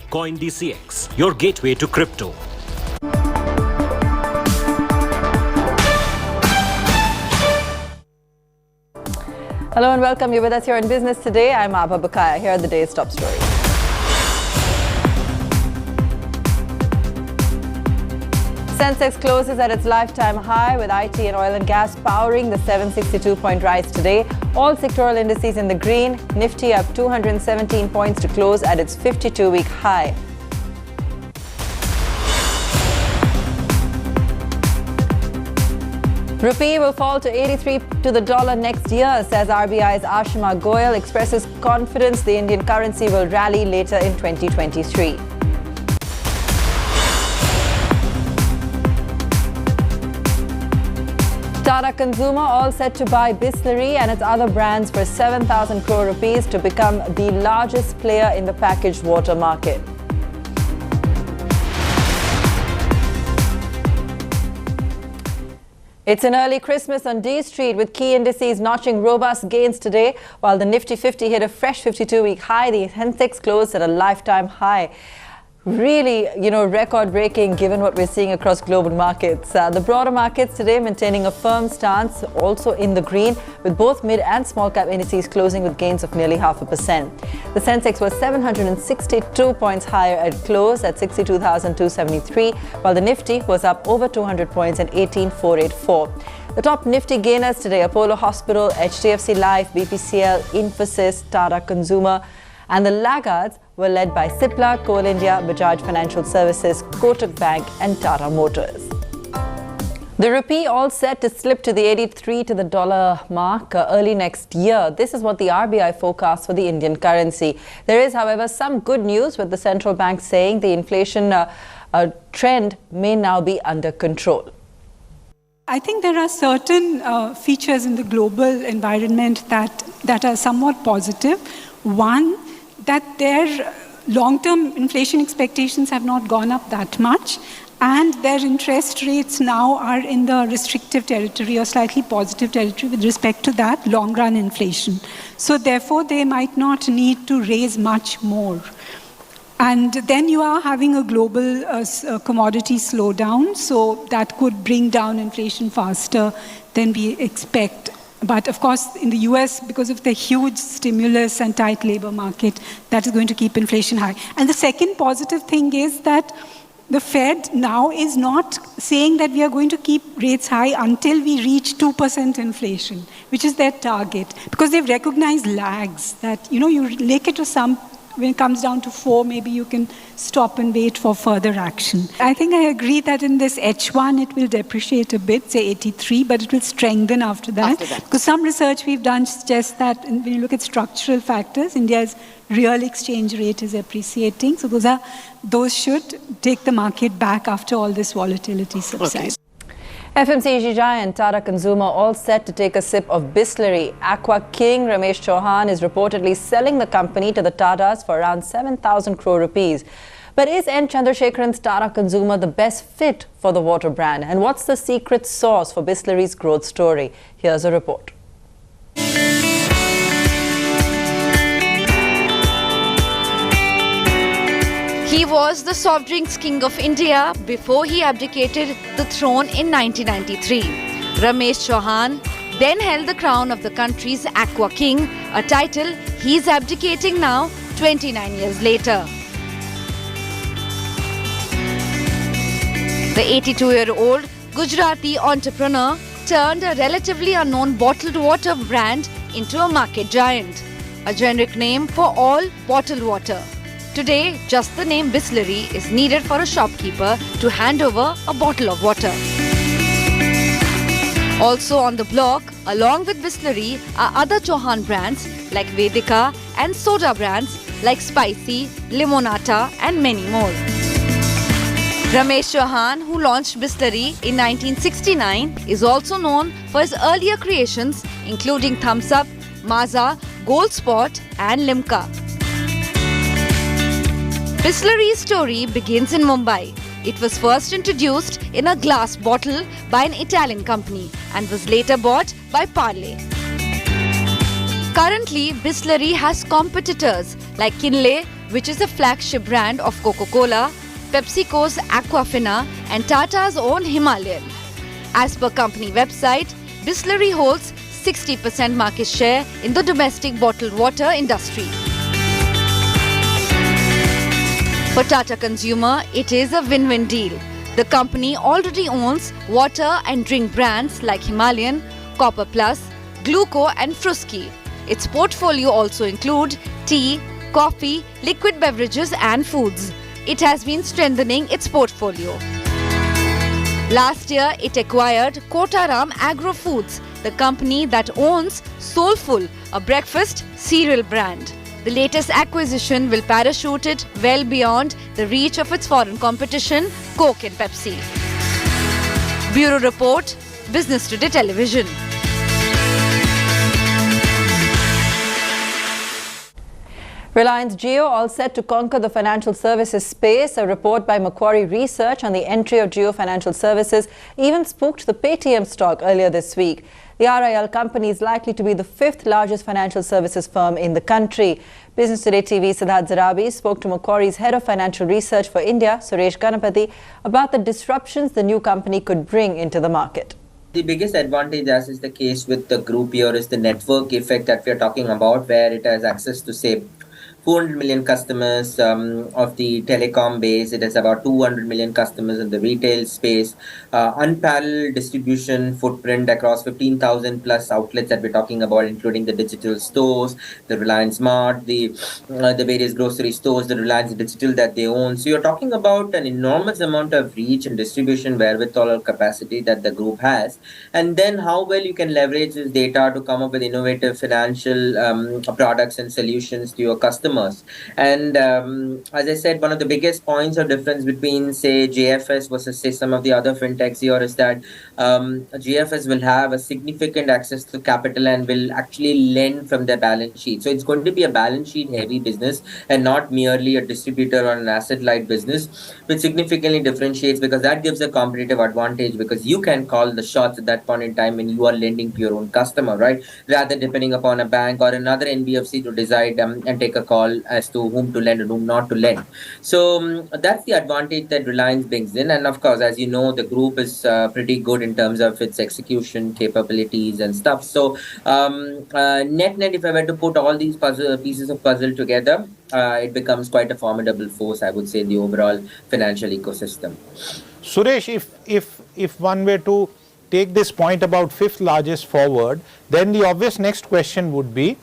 CoinDCX, your gateway to crypto. Hello and welcome. You're with us here in Business Today. I'm Abha Bakaya. Here are the day's top stories. Sensex closes at its lifetime high with IT and oil and gas powering the 762-point rise today. All sectoral indices in the green. Nifty up 217 points to close at its 52-week high. Rupee will fall to 83 to the dollar next year, says RBI's Ashima. Goyal expresses confidence the Indian currency will rally later in 2023. Tata Consumer all set to buy Bisleri and its other brands for 7,000 crore rupees to become the largest player in the packaged water market. It's an early Christmas on D Street with key indices notching robust gains today. While the Nifty 50 hit a fresh 52-week high, the Sensex closed at a lifetime high. Really, record-breaking given what we're seeing across global markets. The broader markets today maintaining a firm stance, also in the green, with both mid and small cap indices closing with gains of nearly 0.5%. The Sensex was 762 points higher at close at 62,273, while the Nifty was up over 200 points at 18,484. The top Nifty gainers today: Apollo Hospital, HDFC Life, BPCL, Infosys, Tata Consumer, and the laggards were led by Cipla, Coal India, Bajaj Financial Services, Kotak Bank and Tata Motors. The rupee all set to slip to the 83 to the dollar mark early next year. This is what the RBI forecasts for the Indian currency. There is, however, some good news with the central bank saying the inflation trend may now be under control. I think there are certain features in the global environment that are somewhat positive. One, that their long-term inflation expectations have not gone up that much, and their interest rates now are in the restrictive territory or slightly positive territory with respect to that long-run inflation. So therefore, they might not need to raise much more. And then you are having a global commodity slowdown, so that could bring down inflation faster than we expect. But of course, in the US, because of the huge stimulus and tight labor market, that is going to keep inflation high. And the second positive thing is that the Fed now is not saying that we are going to keep rates high until we reach 2% inflation, which is their target, because they've recognized lags that, you link it to some. When it comes down to 4, maybe you can stop and wait for further action. I think I agree that in this H1, it will depreciate a bit, say 83, but it will strengthen after that. Because some research we've done suggests that when you look at structural factors, India's real exchange rate is appreciating. So those should take the market back after all this volatility subsides. FMCG giant Tata Consumer all set to take a sip of Bisleri. Aqua King Ramesh Chauhan is reportedly selling the company to the Tatas for around 7,000 crore rupees. But is N. Chandrasekharan's Tata Consumer the best fit for the water brand? And what's the secret sauce for Bisleri's growth story? Here's a report. He was the soft drinks king of India before he abdicated the throne in 1993. Ramesh Chauhan then held the crown of the country's Aqua King, a title he's abdicating now 29 years later. The 82-year-old Gujarati entrepreneur turned a relatively unknown bottled water brand into a market giant, a generic name for all bottled water. Today, just the name Bisleri is needed for a shopkeeper to hand over a bottle of water. Also on the block, along with Bisleri, are other Chauhan brands like Vedika and soda brands like Spicy, Limonata and many more. Ramesh Chauhan, who launched Bisleri in 1969, is also known for his earlier creations including Thumbs Up, Maaza, Gold Spot and Limca. Bisleri's story begins in Mumbai. It was first introduced in a glass bottle by an Italian company and was later bought by Parle. Currently, Bisleri has competitors like Kinley, which is the flagship brand of Coca-Cola, PepsiCo's Aquafina and Tata's own Himalayan. As per company website, Bisleri holds 60% market share in the domestic bottled water industry. For Tata Consumer, it is a win-win deal. The company already owns water and drink brands like Himalayan, Copper Plus, Gluco and Fruski. Its portfolio also includes tea, coffee, liquid beverages and foods. It has been strengthening its portfolio. Last year, it acquired Kotaram Agro Foods, the company that owns Soulful, a breakfast cereal brand. The latest acquisition will parachute it well beyond the reach of its foreign competition, Coke and Pepsi. Bureau Report, Business Today Television. Reliance Jio all set to conquer the financial services space. A report by Macquarie Research on the entry of Jio Financial Services even spooked the Paytm stock earlier this week. The RIL company is likely to be the 5th largest financial services firm in the country. Business Today TV Siddharth Zarabi spoke to Macquarie's head of financial research for India, Suresh Ganapathy, about the disruptions the new company could bring into the market. The biggest advantage, as is the case with the group here, is the network effect that we are talking about, where it has access to, say, 400 million customers of the telecom base. It has about 200 million customers in the retail space. Unparalleled distribution footprint across 15,000 plus outlets that we're talking about, including the digital stores, the Reliance Mart, the various grocery stores, the Reliance Digital that they own. So you're talking about an enormous amount of reach and distribution wherewithal or capacity that the group has. And then how well you can leverage this data to come up with innovative financial products and solutions to your customers. And as I said, one of the biggest points of difference between, say, JFS versus, say, some of the other fintechs here is that JFS will have a significant access to capital and will actually lend from their balance sheet. So it's going to be a balance sheet heavy business and not merely a distributor or an asset light business, which significantly differentiates, because that gives a competitive advantage, because you can call the shots at that point in time when you are lending to your own customer, right? Rather than depending upon a bank or another NBFC to decide and take a call as to whom to lend and whom not to lend. So that's the advantage that Reliance brings in. And of course, as you know, the group is pretty good in terms of its execution capabilities and stuff. So net, if I were to put all these pieces of puzzle together, it becomes quite a formidable force, I would say, in the overall financial ecosystem. Suresh, if one were to take this point about 5th largest forward, then the obvious next question would be,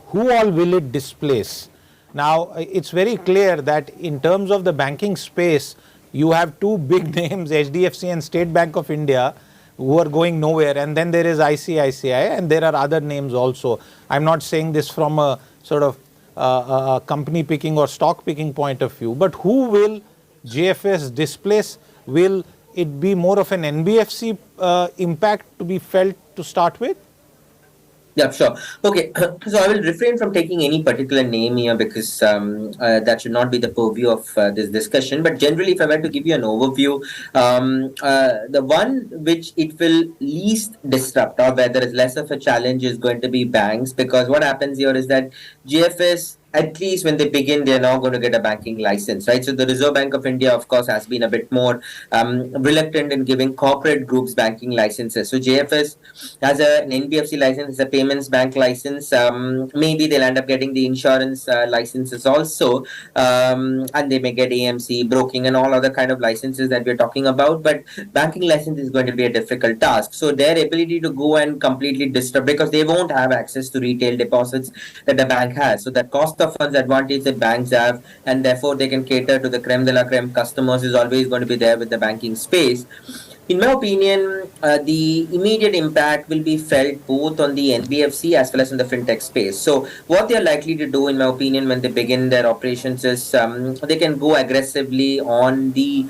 who all will it displace? Now, it's very clear that in terms of the banking space, you have two big names, HDFC and State Bank of India, who are going nowhere. And then there is ICICI, and there are other names also. I'm not saying this from a sort of a company picking or stock picking point of view, but who will JFS displace? Will it be more of an NBFC impact to be felt to start with? Yeah, sure. Okay, so I will refrain from taking any particular name here, because that should not be the purview of this discussion. But generally, if I were to give you an overview, the one which it will least disrupt, or where there is less of a challenge, is going to be banks, because what happens here is that JFS, at least when they begin, they're now going to get a banking license, right? So the Reserve Bank of India, of course, has been a bit more reluctant in giving corporate groups banking licenses. So JFS has an NBFC license, a payments bank license. Maybe they'll end up getting the insurance licenses also, and they may get AMC, broking, and all other kind of licenses that we're talking about. But banking license is going to be a difficult task. So their ability to go and completely disrupt, because they won't have access to retail deposits that the bank has. So that cost of funds advantage that banks have, and therefore they can cater to the creme de la creme customers, is always going to be there with the banking space. In my opinion, the immediate impact will be felt both on the NBFC as well as in the fintech space. So what they are likely to do, in my opinion, when they begin their operations is they can go aggressively on the,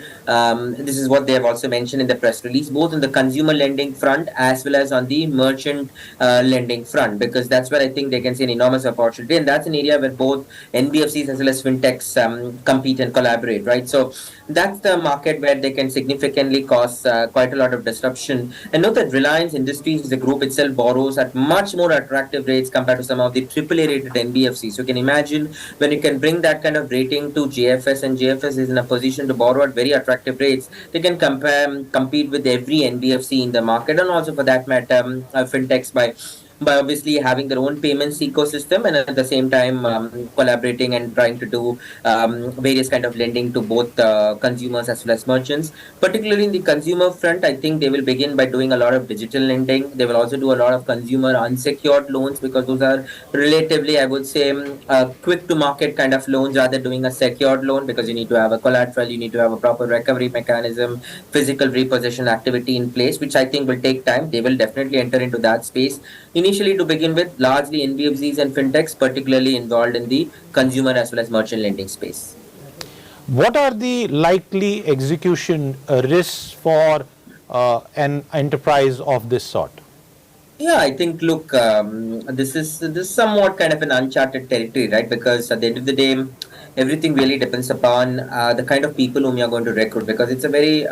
this is what they have also mentioned in the press release, both on the consumer lending front as well as on the merchant lending front, because that's where I think they can see an enormous opportunity. And that's an area where both NBFCs as well as fintechs compete and collaborate, right? So that's the market where they can significantly cause quite a lot of disruption. And note that Reliance Industries, the group itself, borrows at much more attractive rates compared to some of the AAA rated NBFCs. So you can imagine when you can bring that kind of rating to JFS, and JFS is in a position to borrow at very attractive rates, they can compete with every NBFC in the market, and also for that matter, fintechs by obviously having their own payments ecosystem, and at the same time collaborating and trying to do various kind of lending to both consumers as well as merchants. Particularly in the consumer front, I think they will begin by doing a lot of digital lending. They will also do a lot of consumer unsecured loans, because those are relatively, I would say, quick to market kind of loans, rather doing a secured loan, because you need to have a collateral, you need to have a proper recovery mechanism, physical repossession activity in place, which I think will take time. They will definitely enter into that space. Initially, to begin with, largely NBFCs and fintechs, particularly involved in the consumer as well as merchant lending space. What are the likely execution risks for an enterprise of this sort? Yeah, I think, look, this is somewhat kind of an uncharted territory, right? Because at the end of the day, everything really depends upon the kind of people whom you're going to recruit, because it's a very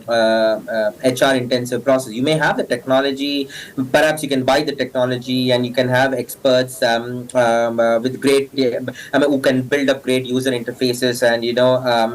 HR intensive process. You may have the technology, perhaps you can buy the technology, and you can have experts with great, who can build up great user interfaces, and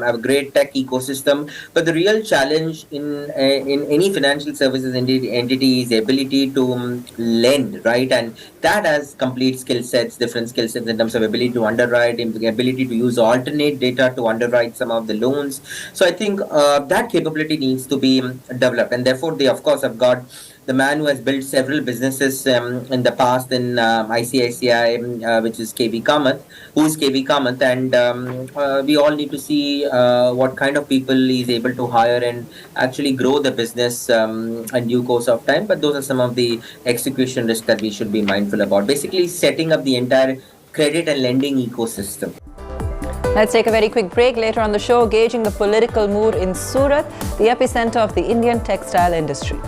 have a great tech ecosystem. But the real challenge in any financial services entity is the ability to lend, right? And that has complete skill sets, different skill sets in terms of ability to underwrite, in the ability to use alternate data to underwrite some of the loans. So I think that capability needs to be developed, and therefore they of course have got the man who has built several businesses in the past in ICICI, which is KV Kamath, who is KV Kamath, and we all need to see what kind of people he's able to hire and actually grow the business in due course of time. But those are some of the execution risks that we should be mindful about. Basically, setting up the entire credit and lending ecosystem. Let's take a very quick break. Later on the show, gauging the political mood in Surat, the epicenter of the Indian textile industry.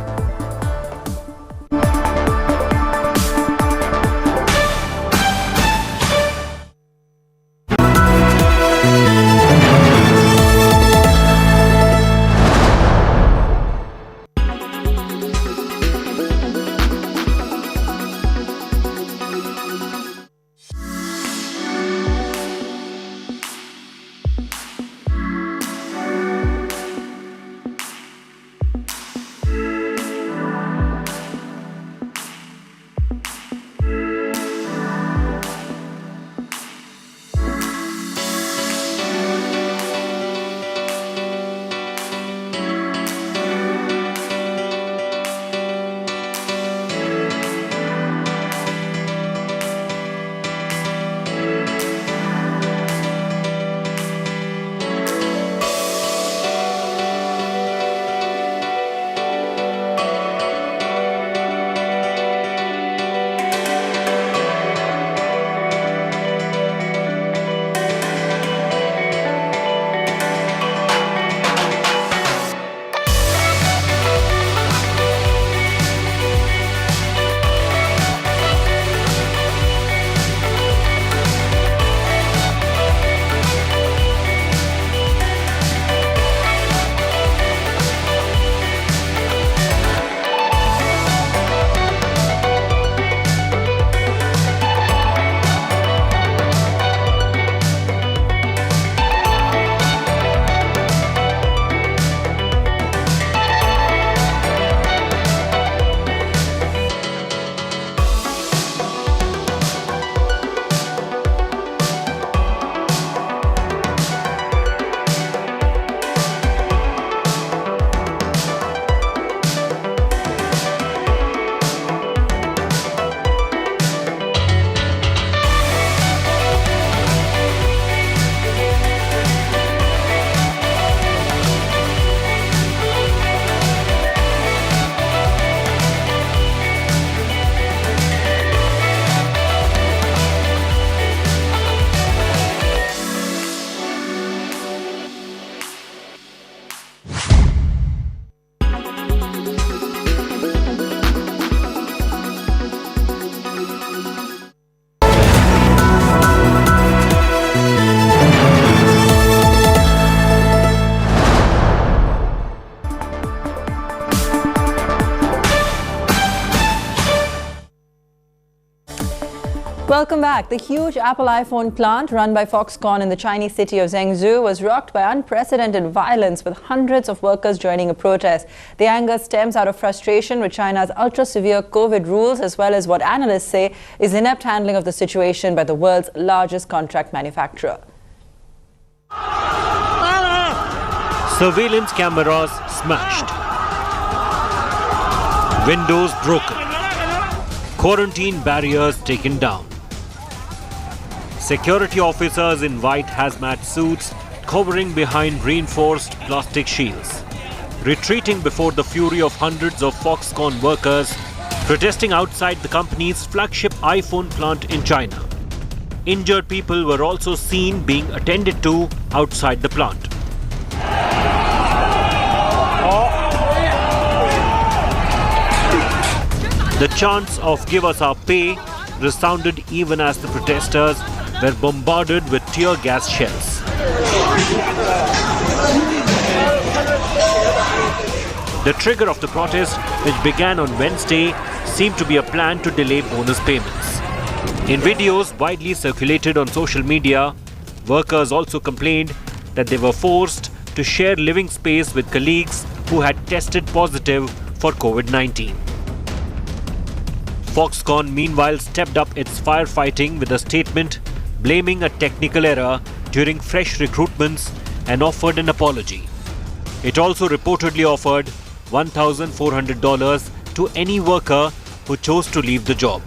Welcome back. The huge Apple iPhone plant run by Foxconn in the Chinese city of Zhengzhou was rocked by unprecedented violence, with hundreds of workers joining a protest. The anger stems out of frustration with China's ultra-severe COVID rules, as well as what analysts say is inept handling of the situation by the world's largest contract manufacturer. Surveillance cameras smashed. Windows broken. Quarantine barriers taken down. Security officers in white hazmat suits covering behind reinforced plastic shields, retreating before the fury of hundreds of Foxconn workers protesting outside the company's flagship iPhone plant in China. Injured people were also seen being attended to outside the plant. The chants of "Give us our pay" resounded even as the protesters were bombarded with tear gas shells. The trigger of the protest, which began on Wednesday, seemed to be a plan to delay bonus payments. In videos widely circulated on social media, workers also complained that they were forced to share living space with colleagues who had tested positive for COVID-19. Foxconn meanwhile stepped up its firefighting with a statement blaming a technical error during fresh recruitments and offered an apology. It also reportedly offered $1,400 to any worker who chose to leave the job.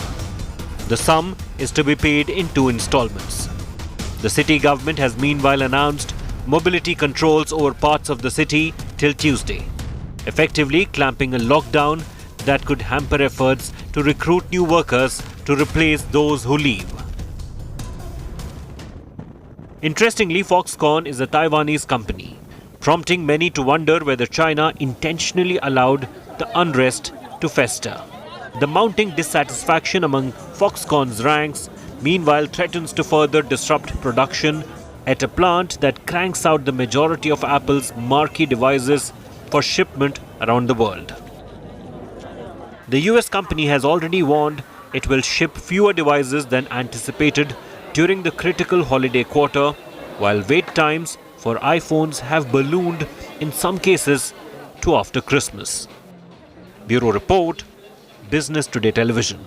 The sum is to be paid in 2 installments. The city government has meanwhile announced mobility controls over parts of the city till Tuesday, effectively clamping a lockdown that could hamper efforts to recruit new workers to replace those who leave. Interestingly, Foxconn is a Taiwanese company, prompting many to wonder whether China intentionally allowed the unrest to fester. The mounting dissatisfaction among Foxconn's ranks, meanwhile, threatens to further disrupt production at a plant that cranks out the majority of Apple's marquee devices for shipment around the world. The US company has already warned it will ship fewer devices than anticipated during the critical holiday quarter, while wait times for iPhones have ballooned in some cases to after Christmas. Bureau Report, Business Today Television.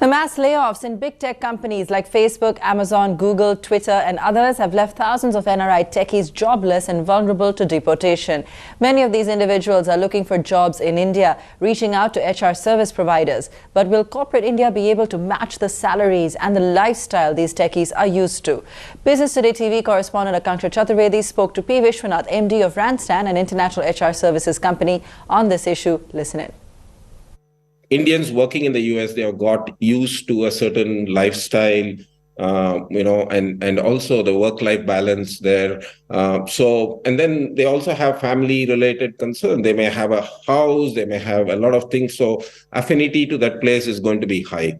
The mass layoffs in big tech companies like Facebook, Amazon, Google, Twitter and others have left thousands of NRI techies jobless and vulnerable to deportation. Many of these individuals are looking for jobs in India, reaching out to HR service providers. But will corporate India be able to match the salaries and the lifestyle these techies are used to? Business Today TV correspondent Akanksha Chaturvedi spoke to P. Vishwanath, MD of Randstad, an international HR services company, on this issue. Listen in. Indians working in the US, they have got used to a certain lifestyle, and also the work-life balance there. And then they also have family-related concerns. They may have a house, they may have a lot of things. So affinity to that place is going to be high.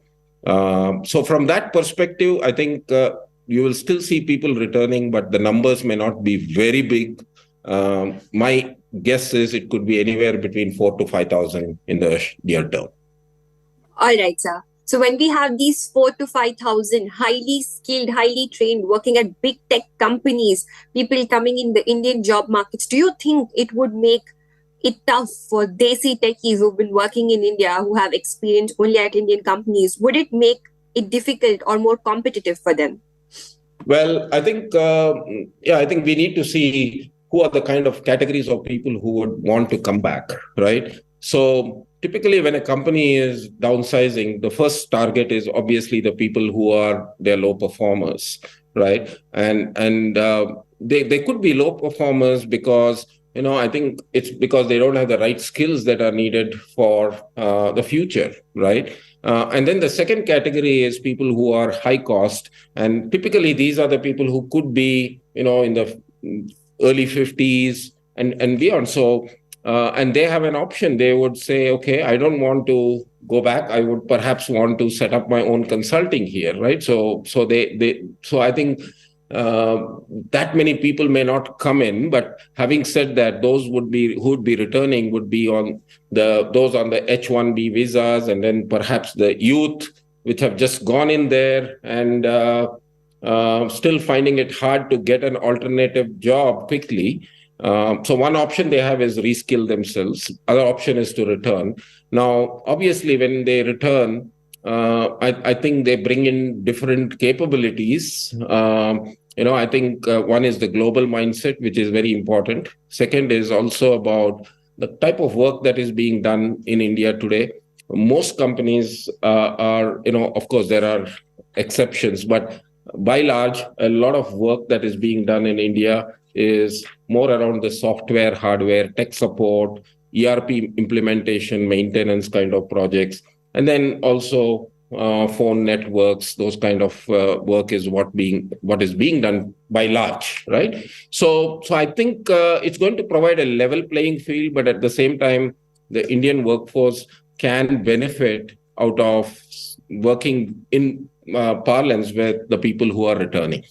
So from that perspective, I think you will still see people returning, but the numbers may not be very big. My guess is it could be anywhere between 4,000 to 5,000 in the near term. All right, sir. So when we have these 4,000 to 5,000 highly skilled, highly trained, working at big tech companies, people coming in the Indian job markets, do you think it would make it tough for Desi techies who've been working in India, who have experience only at Indian companies? Would it make it difficult or more competitive for them? Well, I think, I think we need to see who are the kind of categories of people who would want to come back, right? So typically, when a company is downsizing, the first target is obviously the people who are their low performers, right? And they could be low performers because, I think it's because they don't have the right skills that are needed for the future, right? And then the second category is people who are high cost. And typically, these are the people who could be, in the early 50s and beyond. So, and they have an option. They would say, okay, I don't want to go back. I would perhaps want to set up my own consulting here, right? So I think that many people may not come in. But having said that, those who would be returning would be on those on the H-1B visas, and then perhaps the youth which have just gone in there and still finding it hard to get an alternative job quickly. So one option they have is reskill themselves. Other option is to return. Now, obviously, when they return, I think they bring in different capabilities. I think one is the global mindset, which is very important. Second is also about the type of work that is being done in India today. Most companies are, of course, there are exceptions, but by large, a lot of work that is being done in India is more around the software, hardware, tech support, ERP implementation, maintenance kind of projects. And then also phone networks, those kind of work is what is being done by large, right? So I think it's going to provide a level playing field, but at the same time, the Indian workforce can benefit out of working in parlance with the people who are returning.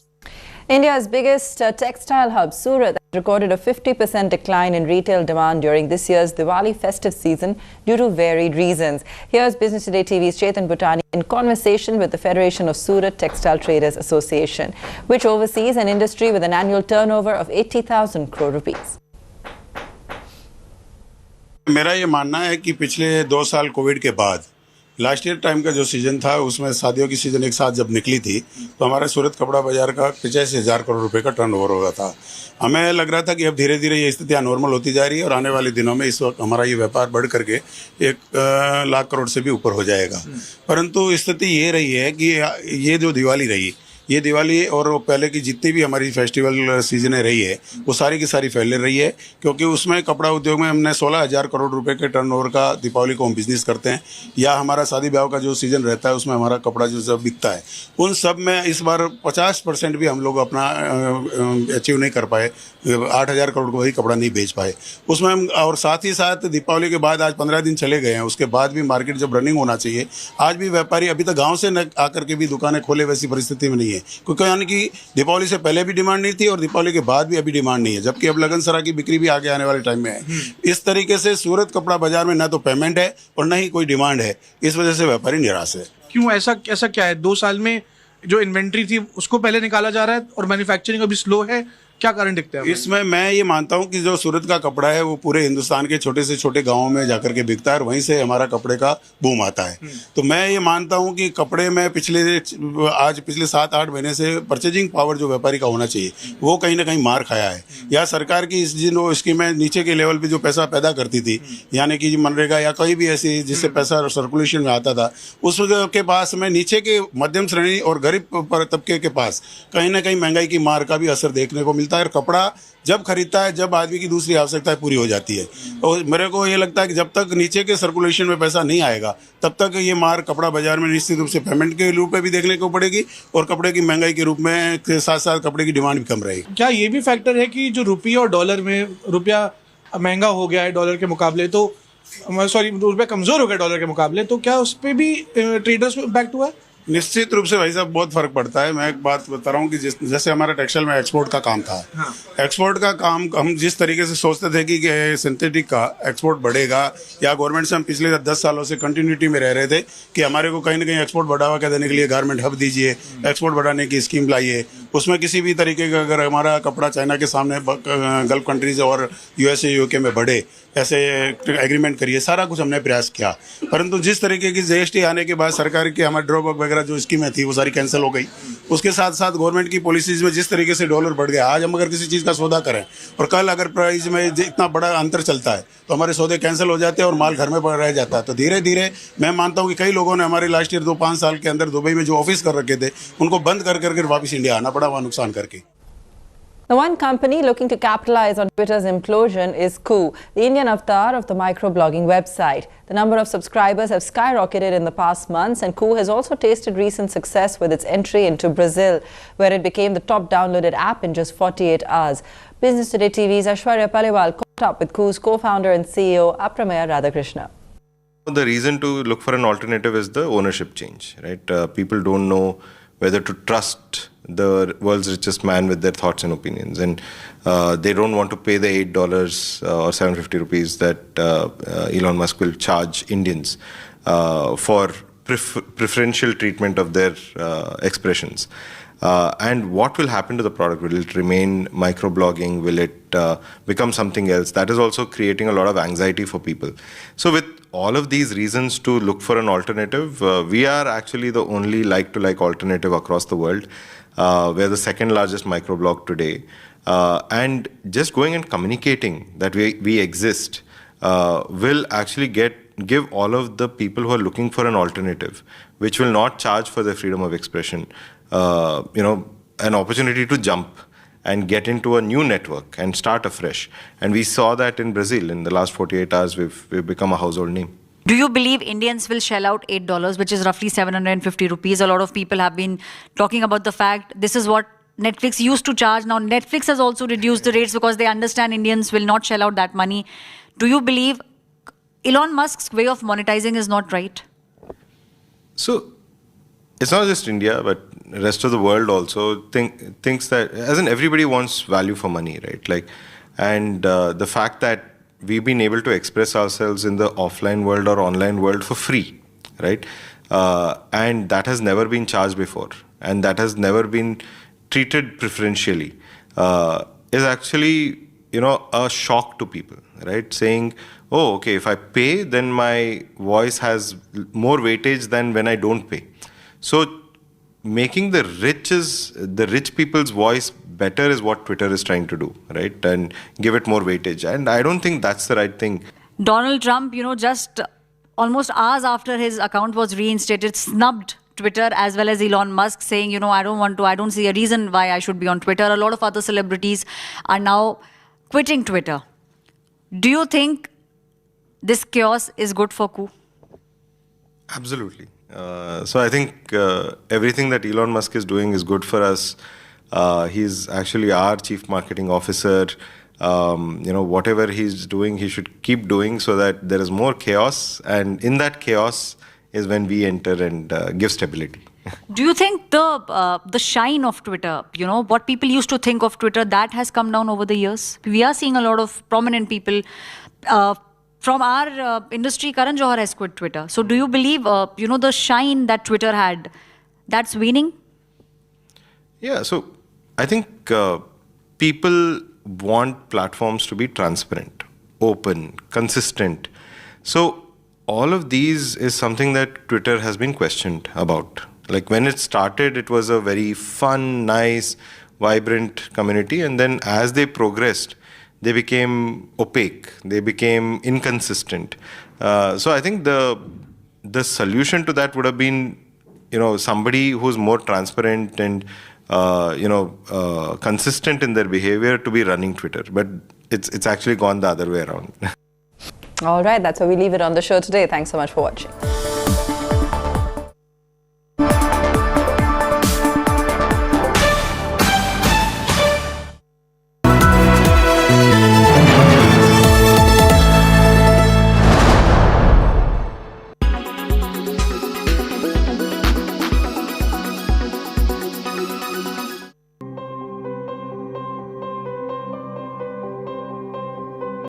India's biggest textile hub, Surat, recorded a 50% decline in retail demand during this year's Diwali festive season due to varied reasons. Here's Business Today TV's Chetan Bhutani in conversation with the Federation of Surat Textile Traders Association, which oversees an industry with an annual turnover of 80,000 crore rupees. मेरा ये मानना है कि पिछले 2 साल Covid के बाद last year time का जो सीजन था उसमें शादियों की सीजन एक साथ जब निकली थी तो हमारे सूरत कपड़ा बाजार का 85,000 करोड़ रुपए का टर्नओवर हो रहा था। हमें लग रहा था कि अब धीरे धीरे ये स्थितियाँ नॉर्मल होती जा रही है और आने वाले दिनों में इस वक्त हमारा ये व्यापार बढ़ करके 1 लाख करोड़ से भी ऊपर हो जाएगा। परंतु स्थिति ये रही है कि ये जो दिवाली रही, ये दिवाली और पहले की जितनी भी हमारी फेस्टिवल सीजनें रही है वो सारी की सारी फैल रही है, क्योंकि उसमें कपड़ा उद्योग में हमने 16,000 करोड़ रुपए के टर्नओवर का दीपावली को हम बिजनेस करते हैं, या हमारा शादी ब्याह का जो सीजन रहता है उसमें हमारा कपड़ा जो सब बिकता है, उन सब में इस बार 50% भी हम लोग अपना अचीव नहीं कर पाए। 8,000 करोड़ को ही कपड़ा नहीं बेच पाए उसमें हम। और साथ ही साथ दीपावली के बाद आज 15 दिन चले गए हैं, उसके बाद भी मार्केट जब रनिंग होना चाहिए, आज भी व्यापारी अभी तक गाँव से न आकर के भी दुकानें खोले वैसी परिस्थिति में नहीं है, क्योंकि यानी कि दीपावली से पहले भी डिमांड नहीं थी और दीपावली के बाद भी अभी डिमांड नहीं है, जबकि अब लगन सरा की बिक्री भी आगे आने वाले टाइम में है। इस तरीके से सूरत कपड़ा बाजार में ना तो पेमेंट है और ना ही कोई डिमांड है, इस वजह से व्यापारी निराश है। क्यों ऐसा क्या है? 2 साल में जो इन्वेंट्री थी उसको पहले निकाला जा रहा है और मैन्युफैक्चरिंग अभी स्लो है, क्या कारण दिखता है इसमें? मैं ये मानता हूँ कि जो सूरत का कपड़ा है वो पूरे हिंदुस्तान के छोटे से छोटे गांवों में जाकर के बिकता है और वहीं से हमारा कपड़े का बूम आता है। तो मैं ये मानता हूँ कि कपड़े में पिछले 7-8 महीने से परचेजिंग पावर जो व्यापारी का होना चाहिए वो कहीं ना कहीं मार खाया है, या सरकार की जिन स्कीमें नीचे के लेवल पे जो पैसा पैदा करती थी, यानी कि मनरेगा या कोई भी ऐसी जिससे पैसा सर्कुलेशन में आता था, उसके पास में नीचे के मध्यम श्रेणी और गरीब तबके के पास कहीं ना कहीं महंगाई की मार का भी असर देखने को मिलता है। कपड़ा जब खरीदता है जब आदमी की दूसरी आवश्यकताएं पूरी हो जाती है, और मेरे को ये लगता है कि जब तक नीचे के सर्कुलेशन में पैसा नहीं आएगा तब तक ये मार कपड़ा बाजार में निश्चित रूप से पेमेंट के रूप में भी देखने को पड़ेगी और कपड़े की महंगाई के रूप में के साथ साथ कपड़े की डिमांड भी कम रहेगी। क्या ये भी फैक्टर है कि जो रुपये और डॉलर में रुपया महंगा हो गया है डॉलर के मुकाबले, तो रुपया कमजोर हो गया डॉलर के मुकाबले, तो क्या उस पर भी ट्रेडर्स को इम्पैक्ट हुआ है? निश्चित रूप से भाई साहब बहुत फर्क पड़ता है। मैं एक बात बता रहा हूँ कि जैसे हमारा टेक्सटाइल में एक्सपोर्ट का काम था, हाँ। एक्सपोर्ट का काम हम जिस तरीके से सोचते थे कि सिंथेटिक का एक्सपोर्ट बढ़ेगा, या गवर्नमेंट से हम पिछले 10 सालों से कंटिन्यूटी में रह रहे थे कि हमारे को कहीं ना कहीं एक्सपोर्ट बढ़ावा क्या देने के लिए गारमेंट हब दीजिए, एक्सपोर्ट बढ़ाने की स्कीम लाइए, उसमें किसी भी तरीके का अगर हमारा कपड़ा चाइना के सामने गल्फ कंट्रीज और USA UK में बढ़े ऐसे एग्रीमेंट करिए, सारा कुछ हमने प्रयास किया। परंतु जिस तरीके की GST आने के बाद सरकार की हमारे ड्रॉबैक वगैरह जो स्कीमें थी वो सारी कैंसिल हो गई। उसके साथ साथ गवर्नमेंट की पॉलिसीज में जिस तरीके से डॉलर बढ़ गया, आज हम अगर किसी चीज़ का सौदा करें और कल अगर प्राइस में इतना बड़ा अंतर चलता है तो हमारे सौदे कैंसिल हो जाते हैं और माल घर में रह जाता है। तो धीरे धीरे मैं मानता हूँ कि कई लोगों ने हमारे लास्ट ईयर 2-5 साल के अंदर दुबई में जो ऑफिस कर रखे थे उनको बंद कर करके वापस इंडिया आना पड़ा, वहाँ नुकसान करके। The one company looking to capitalize on Twitter's implosion is Crore, the Indian avatar of the microblogging website. The number of subscribers have skyrocketed in the past months, and Crore has also tasted recent success with its entry into Brazil, where it became the top downloaded app in just 48 hours. Business Today TV's Aishwarya Paliwal caught up with Crore's co-founder and CEO Apramaya Radhakrishna. The reason to look for an alternative is the ownership change, right? People don't know whether to trust the world's richest man with their thoughts and opinions. And they don't want to pay the $8 or 750 rupees that Elon Musk will charge Indians for preferential treatment of their expressions. And what will happen to the product? Will it remain microblogging? Will it become something else? That is also creating a lot of anxiety for people. So with all of these reasons to look for an alternative, we are actually the only like-to-like alternative across the world. We're the second largest microblog today. And just going and communicating that we exist will actually give all of the people who are looking for an alternative, which will not charge for their freedom of expression, an opportunity to jump and get into a new network and start afresh. And we saw that in Brazil. In the last 48 hours, we've become a household name. Do you believe Indians will shell out $8, which is roughly 750 rupees? A lot of people have been talking about the fact this is what Netflix used to charge. Now Netflix has also reduced the rates because they understand Indians will not shell out that money. Do you believe Elon Musk's way of monetizing is not right? So it's not just India, but the rest of the world also thinks that, as in everybody wants value for money, right? And the fact that we've been able to express ourselves in the offline world or online world for free, right? And that has never been charged before, and that has never been treated preferentially, is actually, a shock to people, right? Saying, oh, okay, if I pay, then my voice has more weightage than when I don't pay. So making the rich people's voice better is what Twitter is trying to do, right? And give it more weightage. And I don't think that's the right thing. Donald Trump, just almost hours after his account was reinstated, snubbed Twitter as well as Elon Musk, saying, I don't see a reason why I should be on Twitter. A lot of other celebrities are now quitting Twitter. Do you think this chaos is good for coup? Absolutely. So I think everything that Elon Musk is doing is good for us. He's actually our chief marketing officer. Whatever he's doing, he should keep doing so that there is more chaos. And in that chaos is when we enter and give stability. Do you think the shine of Twitter, what people used to think of Twitter, that has come down over the years? We are seeing a lot of prominent people from our industry. Karan Johar has quit Twitter. So do you believe, the shine that Twitter had, that's waning? Yeah, so I think people want platforms to be transparent, open, consistent. So all of these is something that Twitter has been questioned about. Like when it started, it was a very fun, nice, vibrant community. And then as they progressed, they became opaque. They became inconsistent. So I think the solution to that would have been, somebody who's more transparent and, consistent in their behavior to be running Twitter. But it's actually gone the other way around. All right, that's where we leave it on the show today. Thanks so much for watching.